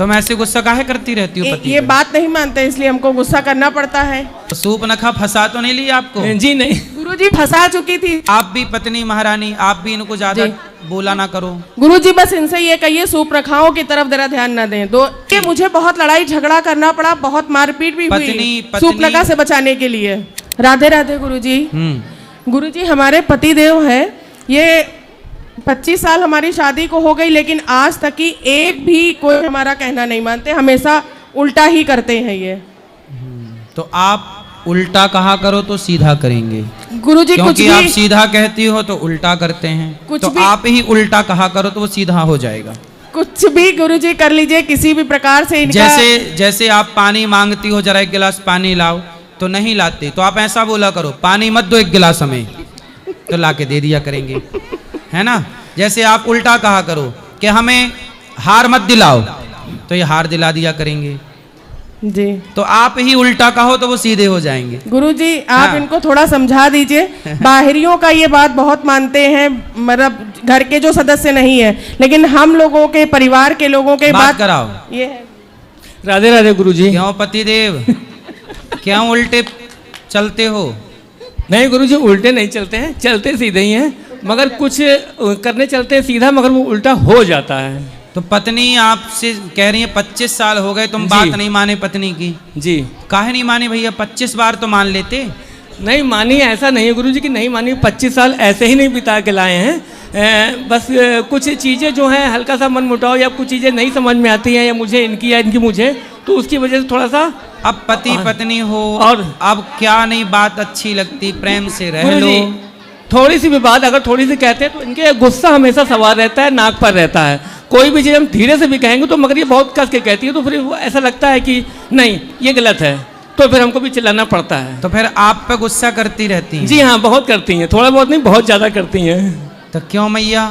तुम ऐसे गुस्सा काहे करती रहती हो पति ये पे? बात नहीं मानते इसलिए हमको गुस्सा करना पड़ता है। तो सूप नखा फंसा तो नहीं लिया आपको? जी नहीं। गुरुजी फंसा चुकी थी। आप भी पत्नी महारानी, आप भी इनको ज्यादा जी। बोला ना करो। गुरुजी बस इनसे ये कहिए सूपरखाओं की तरफ जरा ध्यान न दें। कि मुझे बहुत लड़ाई झगड़ा करना पड़ा, बहुत मारपीट भी हुई सूपनखा से बचाने के लिए। राधे राधे गुरुजी। गुरुजी हमारे पति देव है, ये 25 साल हमारी शादी को हो गई, लेकिन आज तक की एक भी कोई हमारा कहना नहीं मानते, हमेशा उल्टा ही करते हैं ये। तो आप उल्टा कहा करो तो सीधा करेंगे। गुरुजी कुछ क्योंकि भी आप सीधा कहती हो तो उल्टा करते हैं, कुछ तो भी आप ही उल्टा कहा करो तो वो सीधा हो जाएगा। कुछ भी गुरुजी कर लीजिए, किसी भी प्रकार से इनका। जैसे आप पानी मांगती हो, जरा एक गिलास पानी लाओ, तो नहीं लाते, तो आप ऐसा बोला करो, पानी मत दो एक गिलास हमें, तो लाके दे दिया करेंगे, है ना। जैसे आप उल्टा कहा करो कि हमें हार मत दिलाओ, तो ये हार दिला दिया करेंगे। जी तो आप ही उल्टा कहो तो वो सीधे हो जाएंगे। गुरुजी आप हाँ। इनको थोड़ा समझा दीजिए। बाहरियों का ये बात बहुत मानते हैं, मतलब घर के जो सदस्य नहीं है, लेकिन हम लोगों के परिवार के लोगों के बात कराओ। ये है। राधे राधे गुरुजी। क्यों पतिदेव, क्यों उल्टे चलते हो? नहीं गुरुजी, उल्टे नहीं चलते हैं, चलते सीधे ही हैं, मगर कुछ करने चलते हैं सीधा, मगर वो उल्टा हो जाता है। तो पत्नी आपसे कह रही है 25 साल हो गए तुम बात नहीं माने पत्नी की। जी काहे नहीं माने भैया? 25 बार तो मान लेते। नहीं मानी, ऐसा नहीं है गुरुजी कि नहीं मानी, 25 साल ऐसे ही नहीं बिता के लाए हैं। बस कुछ चीज़ें जो हैं हल्का सा मन मुटाव, या कुछ चीज़ें नहीं समझ में आती हैं, या मुझे इनकी या इनकी मुझे, तो उसकी वजह से थोड़ा सा। अब पति पत्नी हो और अब क्या नहीं बात अच्छी लगती, प्रेम से रह लो। गुरुजी थोड़ी सी भी बात अगर थोड़ी सी कहते हैं तो इनके गुस्सा हमेशा सवार रहता है, नाक पर रहता है। कोई भी चीज़ हम धीरे से भी कहेंगे तो मगर ये बहुत कस के कहती है, तो फिर वो ऐसा लगता है कि नहीं ये गलत है, तो फिर हमको भी चिल्लाना पड़ता है। तो फिर आप पे गुस्सा करती रहती हैं? जी हाँ, बहुत करती हैं, थोड़ा बहुत नहीं बहुत ज़्यादा करती हैं। तो क्यों मैया,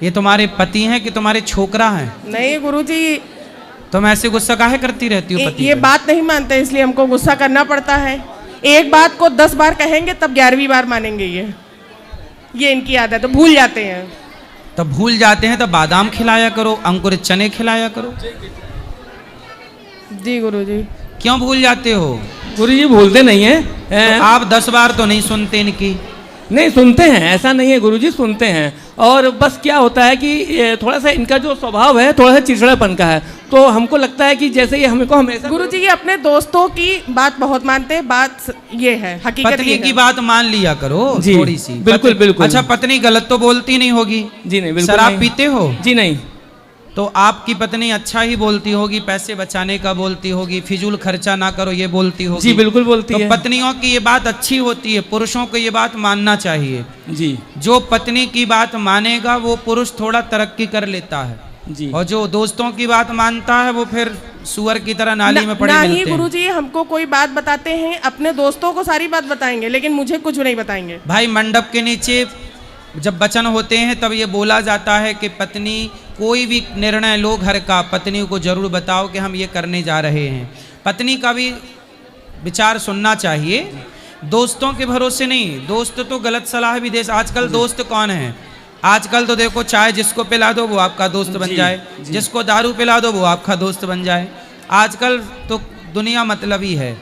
ये तुम्हारे पति हैं कि तुम्हारे छोकरा हैं? नहीं गुरुजी तुम ऐसे गुस्सा काहे करती रहती हो पति ये पे? बात नहीं मानते इसलिए हमको गुस्सा करना पड़ता है। एक बात को 10 बार कहेंगे तब 11वीं बार मानेंगे। ये इनकी आदत है, भूल जाते हैं। तो भूल जाते हैं तो बादाम खिलाया करो, अंकुरित चने खिलाया करो। जी गुरुजी। क्यों भूल जाते हो? गुरुजी भूलते नहीं हैं। तो आप 10 बार तो नहीं सुनते इनकी? नहीं सुनते हैं, ऐसा नहीं है गुरुजी, सुनते हैं। और बस क्या होता है कि थोड़ा सा इनका जो स्वभाव है थोड़ा सा चिड़चिड़ापन का है, तो हमको लगता है कि जैसे ये हमको हमेशा। गुरुजी ये अपने दोस्तों की बात बहुत मानते हैं, बात ये है, हकीकत पत्नी ये की है। बात मान लिया करो जी, थोड़ी सी। बिल्कुल बिल्कुल। अच्छा पत्नी गलत तो बोलती नहीं होगी? जी नहीं बिल्कुल। शराब नहीं। पीते हो? जी नहीं। तो आपकी पत्नी अच्छा ही बोलती होगी, पैसे बचाने का बोलती होगी, फिजूल खर्चा ना करो ये बोलती होगी। जी बिल्कुल बोलती तो है। पत्नियों की ये बात अच्छी होती है, पुरुषों को ये बात मानना चाहिए। जी जो पत्नी की बात मानेगा वो पुरुष थोड़ा तरक्की कर लेता है, जी। और जो दोस्तों की बात मानता है वो फिर सुअर की तरह नाली में पड़े नहीं मिलते हैं। गुरुजी हमको कोई बात बताते हैं, अपने दोस्तों को सारी बात बताएंगे, लेकिन मुझे कुछ नहीं बताएंगे। भाई मंडप के नीचे जब वचन होते हैं तब ये बोला जाता है कि पत्नी कोई भी निर्णय लो घर का, पत्नी को जरूर बताओ कि हम ये करने जा रहे हैं। पत्नी का भी विचार सुनना चाहिए, दोस्तों के भरोसे नहीं। दोस्त तो गलत सलाह भी दे। आजकल दोस्त कौन है? आजकल तो देखो चाय जिसको पिला दो वो आपका दोस्त बन जाए, जिसको दारू पिला दो वो आपका दोस्त बन जाए। आजकल तो दुनिया मतलबी है,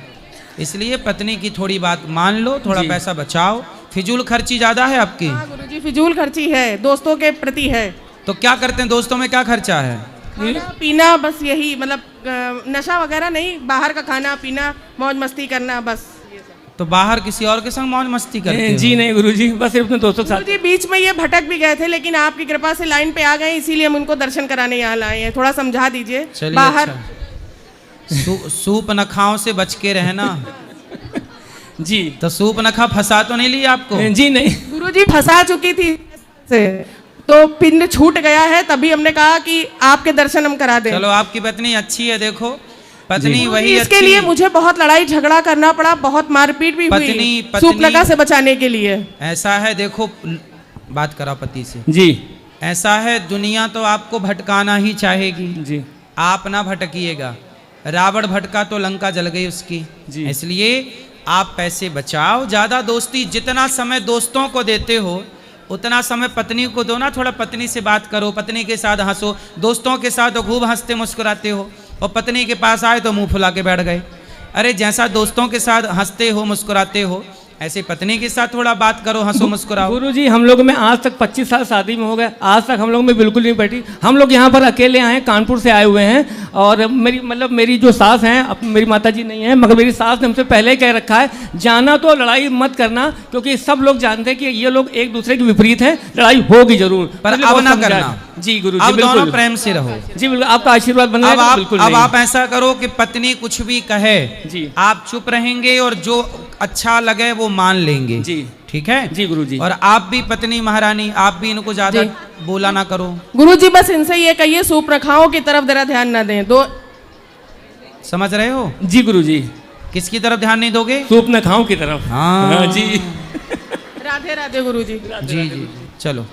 इसलिए पत्नी की थोड़ी बात मान लो, थोड़ा पैसा बचाओ। फिजूल खर्ची ज़्यादा है आपकी? हाँ गुरुजी फिजूल खर्ची है, दोस्तों के प्रति है। तो क्या करते हैं दोस्तों में, क्या खर्चा है? खाना पीना बस यही, मतलब नशा वगैरह नहीं, बाहर का खाना पीना, मौज मस्ती करना, बस ये सब। तो बाहर किसी और के संग मौज मस्ती करते हो? जी नहीं गुरुजी, बस सिर्फ अपने दोस्तों के साथ। गुरुजी बीच में ये भटक भी गए थे, लेकिन आपकी कृपा से लाइन पे आ गए, इसीलिए हम उनको दर्शन कराने यहाँ लाए हैं। थोड़ा समझा दीजिए। चलिए बाहर अच्छा। सूप नखाओं से बच के रहना। जी तो सूप नखा फंसा तो नहीं लिया आपको? जी नहीं। गुरुजी फंसा चुकी थी से, तो पिंड छूट गया है, तभी हमने कहा कि आपके दर्शन हम करा दें। चलो आपकी पत्नी अच्छी है, देखो पत्नी वही गुरुजी, इसके अच्छी। लिए मुझे बहुत लड़ाई झगड़ा करना पड़ा, बहुत मारपीट भी हुई सूपनखा से बचाने के लिए। ऐसा है, देखो बात करा पति से। जी ऐसा है, दुनिया तो आपको भटकाना ही चाहेगी, जी। आप ना भटकिएगा। रावण भटका तो लंका जल गई उसकी। जी। इसलिए आप पैसे बचाओ, ज़्यादा दोस्ती, जितना समय दोस्तों को देते हो उतना समय पत्नी को दो ना, थोड़ा पत्नी से बात करो, पत्नी के साथ हंसो। दोस्तों के साथ तो खूब हंसते मुस्कुराते हो, और पत्नी के पास आए तो मुंह फुला के बैठ गए। अरे जैसा दोस्तों के साथ हंसते हो मुस्कुराते हो, ऐसे पत्नी के साथ थोड़ा बात करो, हंसो मुस्कुराओ। गुरुजी हम लोग में आज तक 25 साल शादी में हो गए, आज तक हम लोग में बिल्कुल नहीं बैठी। हम लोग यहाँ पर अकेले आए हैं, कानपुर से आए हुए हैं, और मेरी जो सास हैं, अब मेरी माता जी नहीं है, मगर मेरी सास ने हमसे पहले कह रखा है जाना तो लड़ाई मत करना, क्योंकि सब लोग जानते हैं कि ये लोग एक दूसरे के विपरीत हैं, लड़ाई होगी जरूर, पर अब ना करना। जी गुरु अब दोनों प्रेम से रहो। जी बिल्कुल, आपका आशीर्वाद बन रहा है। बिल्कुल अब आप ऐसा करो कि पत्नी कुछ भी कहे जी, आप चुप रहेंगे और जो अच्छा लगे वो मान लेंगे। जी ठीक है जी गुरुजी। और आप भी पत्नी महारानी, आप भी इनको ज्यादा बोला ना करो। गुरुजी बस इनसे ये कहिए सूपरखाओं की तरफ जरा ध्यान ना दें। दो समझ रहे हो? जी गुरुजी। किसकी तरफ ध्यान नहीं दोगे? सूप न खाओ की तरफ। हाँ जी। राधे राधे गुरुजी। जी जी चलो।